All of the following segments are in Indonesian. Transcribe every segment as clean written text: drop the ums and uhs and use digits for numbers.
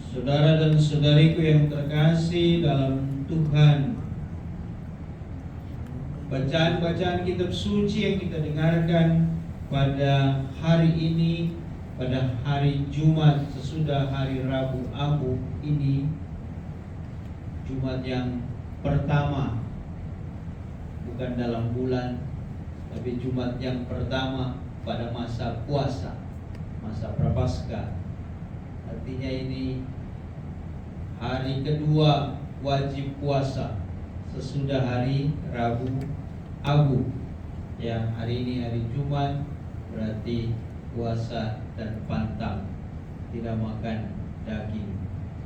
Saudara dan saudariku yang terkasih dalam Tuhan, bacaan-bacaan kitab suci yang kita dengarkan pada hari ini, pada hari Jumat sesudah hari Rabu Abu ini, Jumat yang pertama, bukan dalam bulan, tapi Jumat yang pertama pada masa puasa, masa Prapaskah. Artinya ini hari kedua wajib puasa sesudah hari Rabu Abu. Ya, hari ini hari Jumat, berarti puasa dan pantang, tidak makan daging.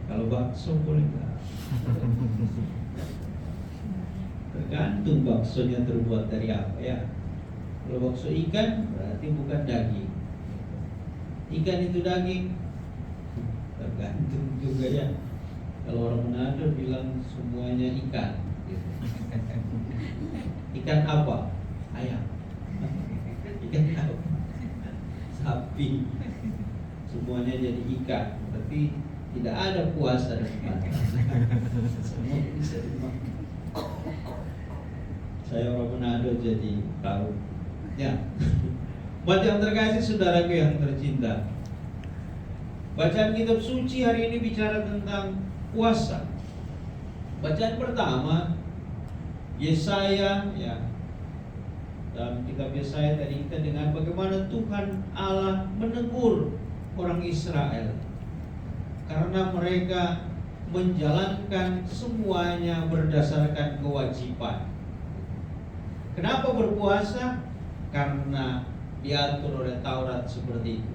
Kalau bakso boleh nggak? Tergantung baksonya terbuat dari apa ya. Kalau bakso ikan berarti bukan daging. Ikan itu daging, tergantung juga ya. Kalau orang Manado bilang semuanya ikan gitu. Ikan apa? Ayam. Ikan apa? Sapi. Semuanya jadi ikan. Berarti tidak ada puasa dan pantang. Semua bisa dimakan. Saya orang Manado jadi tahu. Ya. Buat yang terkasih, saudaraku yang tercinta, bacaan kitab suci hari ini bicara tentang puasa. Bacaan pertama Yesaya, ya. Dalam kitab Yesaya tadi kita dengar bagaimana Tuhan Allah menegur orang Israel karena mereka menjalankan semuanya berdasarkan kewajiban. Kenapa berpuasa? Karena diatur oleh Taurat seperti itu.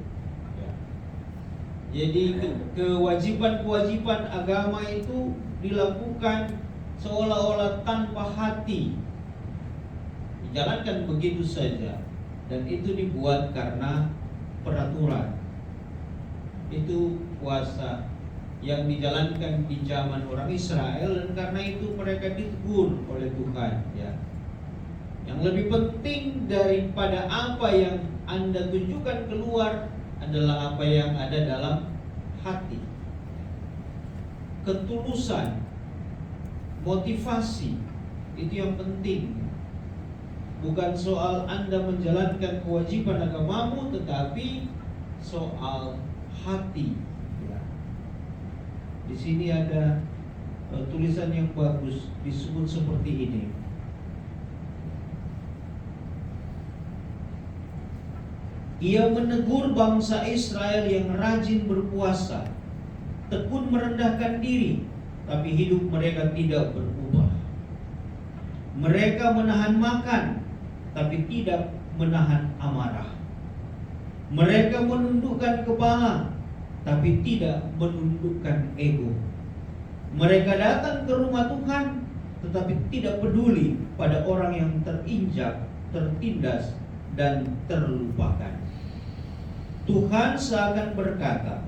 Jadi kewajiban-kewajiban agama itu dilakukan seolah-olah tanpa hati, dijalankan begitu saja, dan itu dibuat karena peraturan. Itu puasa yang dijalankan di zaman orang Israel, dan karena itu mereka ditegur oleh Tuhan. Ya. Yang lebih penting daripada apa yang Anda tunjukkan keluar adalah apa yang ada dalam hati. Ketulusan, motivasi, itu yang penting. Bukan soal Anda menjalankan kewajiban agamamu, tetapi soal hati. Ya. Di sini ada tulisan yang bagus, disebut seperti ini. Ia menegur bangsa Israel yang rajin berpuasa, tekun merendahkan diri, tapi hidup mereka tidak berubah. Mereka menahan makan, tapi tidak menahan amarah. Mereka menundukkan kepala, tapi tidak menundukkan ego. Mereka datang ke rumah Tuhan, tetapi tidak peduli pada orang yang terinjak, tertindas, dan terlupakan. Tuhan seakan berkata,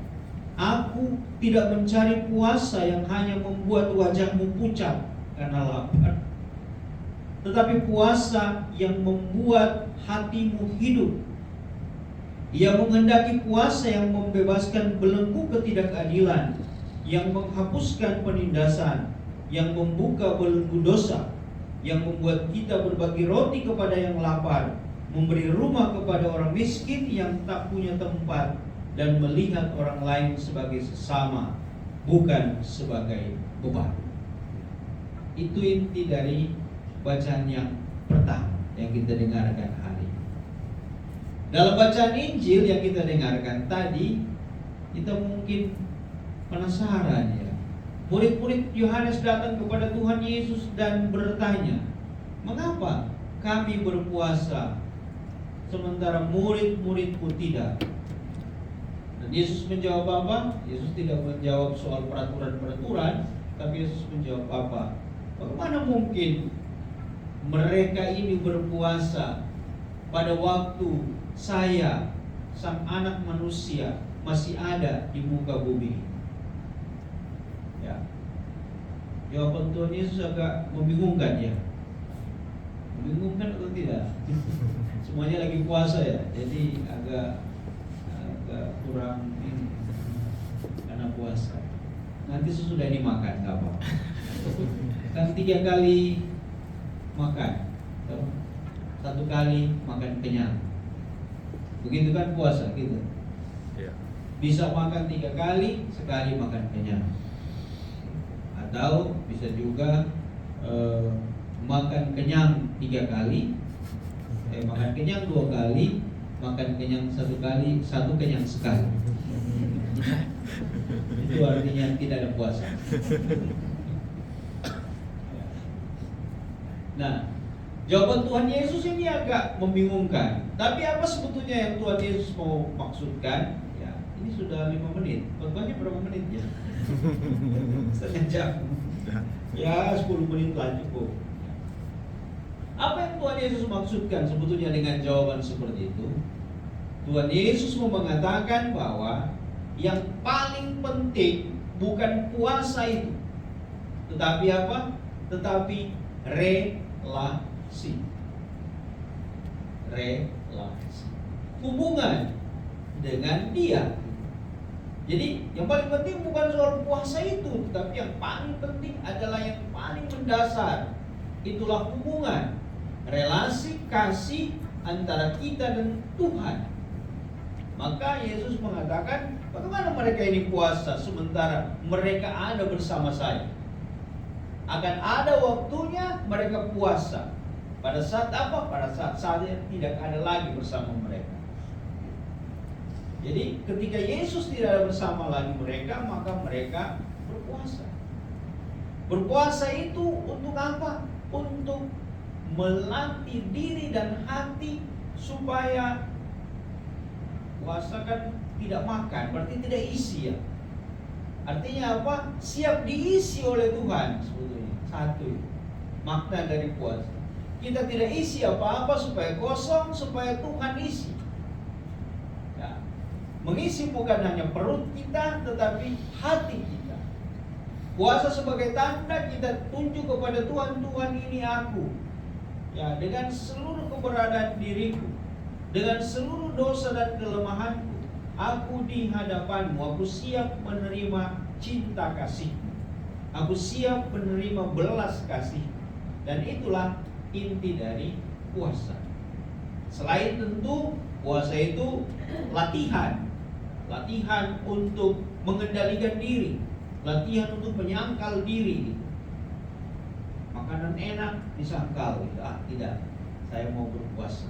Aku tidak mencari puasa yang hanya membuat wajahmu pucat karena lapar, tetapi puasa yang membuat hatimu hidup. Ia menghendaki puasa yang membebaskan belenggu ketidakadilan, yang menghapuskan penindasan, yang membuka belenggu dosa, yang membuat kita berbagi roti kepada yang lapar, memberi rumah kepada orang miskin yang tak punya tempat, dan melihat orang lain sebagai sesama, bukan sebagai beban. Itu inti dari bacaan yang pertama yang kita dengarkan hari ini. Dalam bacaan Injil yang kita dengarkan tadi, kita mungkin penasaran ya. Murid-murid Yohanes datang kepada Tuhan Yesus dan bertanya, mengapa kami berpuasa sementara murid-muridku tidak? Dan Yesus menjawab apa? Yesus tidak menjawab soal peraturan-peraturan, tapi Yesus menjawab apa? Bagaimana mungkin mereka ini berpuasa pada waktu saya, sang anak manusia, masih ada di muka bumi? Ya. Jawaban Tuhan Yesus agak membingungkan ya. Membingungkan atau tidak? Semuanya lagi puasa ya, jadi agak kurang ini karena puasa. nanti sesudah ini makan, nggak apa-apa. Kan 3 kali makan, 1 kali makan kenyang. Begitu kan puasa gitu. Bisa makan 3 kali, sekali makan kenyang. Atau bisa juga makan kenyang 3 kali, makan kenyang 2 kali, makan kenyang 1 kali, 1 kenyang sekali. Itu artinya tidak ada puasa. Nah, jawaban Tuhan Yesus ini agak membingungkan. Tapi apa sebetulnya yang Tuhan Yesus mau maksudkan? Ya, ini sudah 5 menit. Khotbahnya berapa menit ya? Setengah jam. Ya, 10 menit lah cukup. Apa yang Tuhan Yesus maksudkan sebetulnya dengan jawaban seperti itu? Tuhan Yesus mau mengatakan bahwa yang paling penting bukan puasa itu, tetapi apa? Tetapi relasi. Hubungan dengan Dia. Jadi yang paling penting bukan soal puasa itu, tetapi yang paling penting adalah yang paling mendasar. Itulah hubungan, relasi kasih antara kita dan Tuhan. Maka Yesus mengatakan, bagaimana mereka ini puasa sementara mereka ada bersama saya? Akan ada waktunya mereka puasa. Pada saat apa? Pada saat saya tidak ada lagi bersama mereka. Jadi ketika Yesus tidak ada bersama lagi mereka, maka mereka berpuasa. Berpuasa itu untuk apa? Untuk melatih diri dan hati supaya puasa kan tidak makan, berarti tidak isi ya. Artinya apa? Siap diisi oleh Tuhan sebetulnya. Satu itu makna dari puasa. Kita tidak isi apa-apa supaya kosong, supaya Tuhan isi. Ya. Mengisi bukan hanya perut kita, tetapi hati kita. Puasa sebagai tanda kita tunjuk kepada Tuhan, Tuhan ini aku. Ya, dengan seluruh keberadaan diriku, dengan seluruh dosa dan kelemahanku, aku di hadapanmu, aku siap menerima cinta kasihmu. Aku siap menerima belas kasih. Dan itulah inti dari puasa. Selain tentu puasa itu latihan. Latihan untuk mengendalikan diri, latihan untuk menyangkal diri. Makanan enak disangkal, tidak, saya mau berpuasa.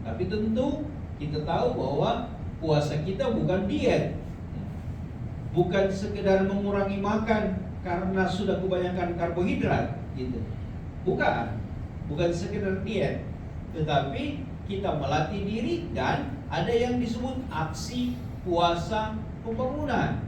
Tapi tentu kita tahu bahwa puasa kita bukan diet, bukan sekedar mengurangi makan karena sudah kebanyakan karbohidrat, gitu. Bukan sekedar diet, tetapi kita melatih diri dan ada yang disebut aksi puasa pembangunan.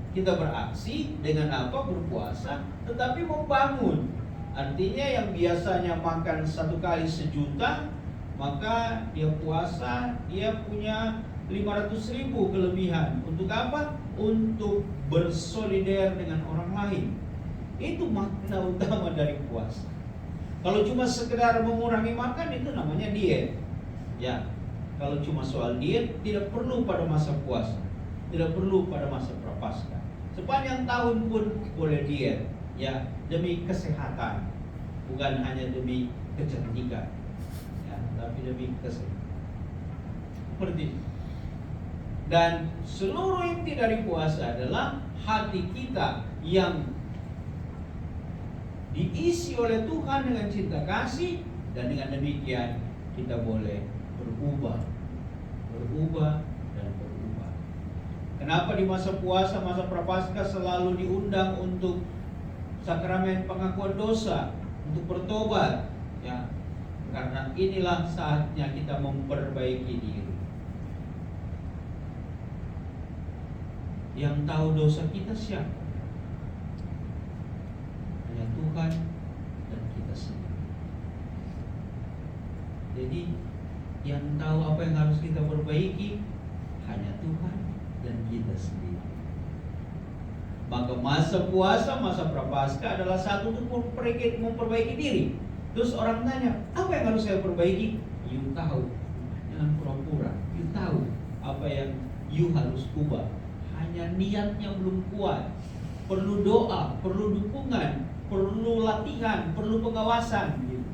Kita beraksi dengan apa? Berpuasa, tetapi membangun. Artinya yang biasanya makan 1 kali sejuta, maka dia puasa, dia punya 500.000 kelebihan. Untuk apa? Untuk bersolider dengan orang lain. Itu makna utama dari puasa. Kalau cuma sekedar mengurangi makan, itu namanya diet. Ya, kalau cuma soal diet, tidak perlu pada masa puasa, tidak perlu pada masa prapaskah. Sepanjang tahun pun boleh diet, ya, demi kesehatan, bukan hanya demi kecantikan, ya, tapi demi kesehatan. Seperti itu. Dan seluruh inti dari puasa adalah hati kita yang diisi oleh Tuhan dengan cinta kasih, dan dengan demikian kita boleh berubah dan berubah. Kenapa di masa puasa, masa prapaskah selalu diundang untuk sakramen pengakuan dosa, untuk bertobat, ya, karena inilah saatnya kita memperbaiki diri. Yang tahu dosa kita siapa? Hanya Tuhan dan kita sendiri. Jadi yang tahu apa yang harus kita perbaiki hanya Tuhan dan kita sendiri. Maka masa puasa, masa prapaskah adalah satu untuk memperbaiki diri. Terus orang tanya, apa yang harus saya perbaiki? You tahu, jangan pura-pura. You tahu apa yang you harus ubah. hanya niatnya belum kuat. Perlu doa, perlu dukungan, perlu latihan, perlu pengawasan gitu.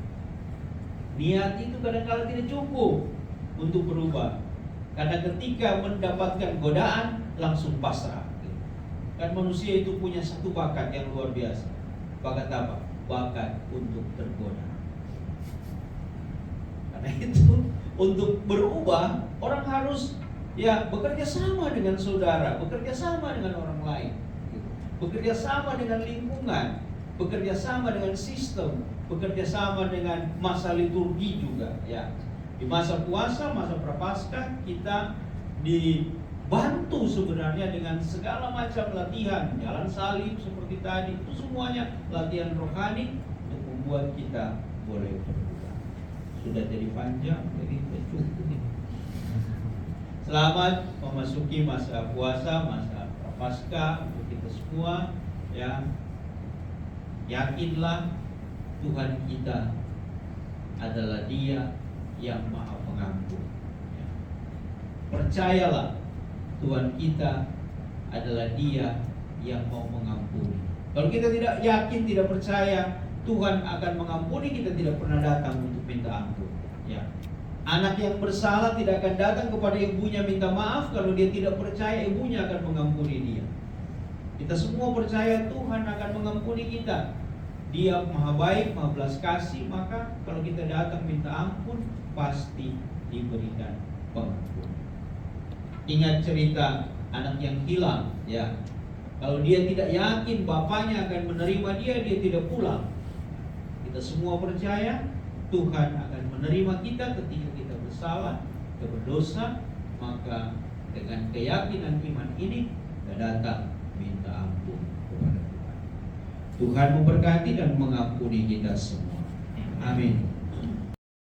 Niat itu kadang-kadang tidak cukup untuk berubah. Karena ketika mendapatkan godaan langsung pasrah gitu. Kan manusia itu punya satu bakat yang luar biasa. Bakat apa? Bakat untuk tergoda. Karena itu untuk berubah orang harus bekerja sama dengan saudara, bekerja sama dengan orang lain, bekerja sama dengan lingkungan, bekerja sama dengan sistem, bekerja sama dengan masa liturgi juga ya. Di masa puasa, masa prapaskah kita dibantu sebenarnya dengan segala macam latihan, jalan salib seperti tadi, itu semuanya latihan rohani untuk membuat kita boleh berubah. Sudah jadi panjang, jadi cukup. Selamat memasuki masa puasa, masa prapaskah untuk kita semua ya. Yakinlah Tuhan kita adalah Dia yang Maha Pengampun ya. Percayalah Tuhan kita adalah Dia yang mau mengampuni. Kalau kita tidak yakin, tidak percaya Tuhan akan mengampuni, kita tidak pernah datang untuk minta ampun ya. Anak yang bersalah tidak akan datang kepada ibunya minta maaf kalau dia tidak percaya ibunya akan mengampuni dia. Kita semua percaya Tuhan akan mengampuni kita. Dia Maha baik, Maha belas kasih, maka kalau kita datang minta ampun pasti diberikan pengampun. Ingat cerita anak yang hilang ya. Kalau dia tidak yakin bapaknya akan menerima dia tidak pulang. Kita semua percaya Tuhan akan menerima kita ketika kita bersalah, kita berdosa, maka dengan keyakinan iman ini kita datang minta ampun kepada Tuhan. Tuhan memberkati dan mengampuni kita semua. Amin.